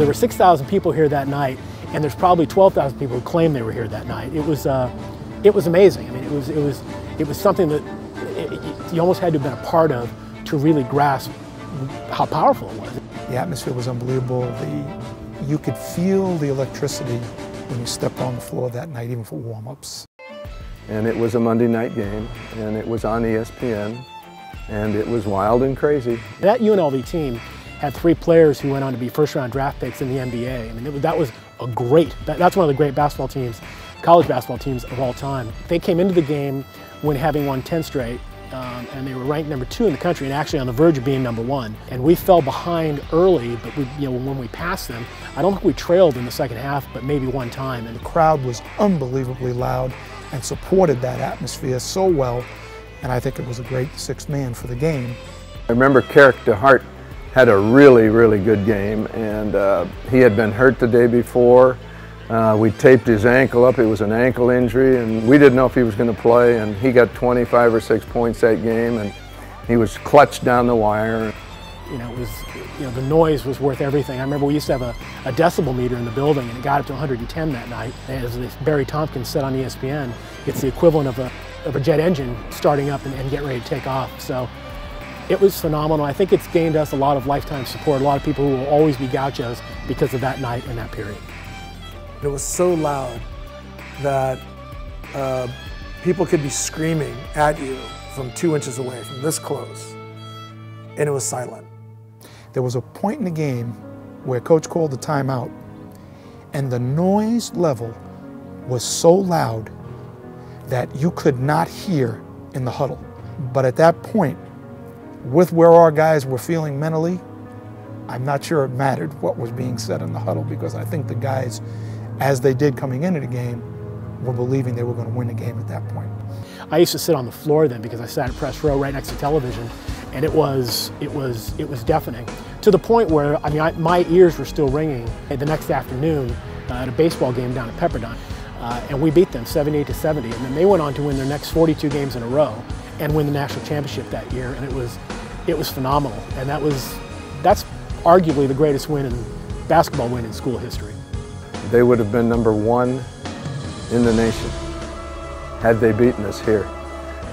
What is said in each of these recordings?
There were 6,000 people here that night, and there's probably 12,000 people who claim they were here that night. It was amazing. I mean, it was something that you almost had to have been a part of to really grasp how powerful it was. The atmosphere was unbelievable. You could feel the electricity when you stepped on the floor that night, even for warm-ups. And it was a Monday night game, and it was on ESPN, and it was wild and crazy. That UNLV team had 3 players who went on to be first-round draft picks in the NBA. I mean, that was a great, that's one of the great basketball teams, college basketball teams of all time. They came into the game when having won 10 straight, and they were ranked number 2 in the country and actually on the verge of being number 1. And we fell behind early, but when we passed them, I don't think we trailed in the second half, but maybe one time. And the crowd was unbelievably loud and supported that atmosphere so well, and I think it was a great 6th man for the game. I remember Carrick DeHart had a really, really good game, and he had been hurt the day before. We taped his ankle up. It was an ankle injury, and we didn't know if he was going to play, and he got 25 or 6 points that game, and he was clutched down the wire. The noise was worth everything. I remember we used to have a decibel meter in the building, and it got up to 110 that night. As Barry Tompkins said on ESPN, it's the equivalent of a jet engine starting up and getting ready to take off. So it was phenomenal. I think it's gained us a lot of lifetime support, a lot of people who will always be Gauchos because of that night and that period. It was so loud that people could be screaming at you from 2 inches away, from this close, and it was silent. There was a point in the game where Coach called the timeout, and the noise level was so loud that you could not hear in the huddle. But at that point, with where our guys were feeling mentally, I'm not sure it mattered what was being said in the huddle, because I think the guys, as they did coming into the game, were believing they were going to win the game at that point. I used to sit on the floor then because I sat in press row right next to television, and it was deafening, to the point where my ears were still ringing the next afternoon at a baseball game down at Pepperdine, and we beat them 78-70, and then they went on to win their next 42 games in a row and win the national championship that year, and it was phenomenal, and that's arguably the greatest basketball win in school history. They would have been number 1 in the nation had they beaten us here,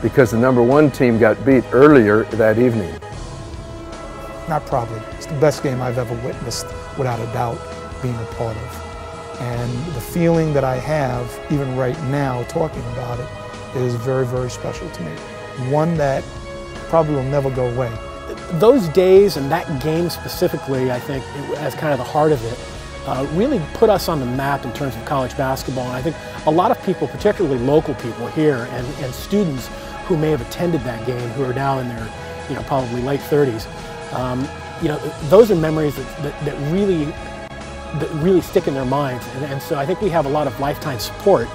because the number 1 team got beat earlier that evening. Not probably. It's the best game I've ever witnessed, without a doubt, being a part of. And the feeling that I have, even right now, talking about it, is very, very special to me. One that probably will never go away. Those days and that game specifically, I think, as kind of the heart of it, really put us on the map in terms of college basketball. And I think a lot of people, particularly local people here and students who may have attended that game, who are now in their probably late 30s, those are memories that really stick in their minds. And so I think we have a lot of lifetime support.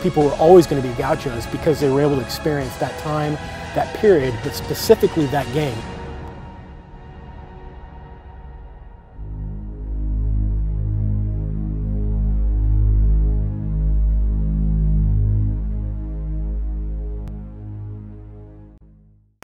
People who are always going to be Gauchos because they were able to experience that time, that period, but specifically that game.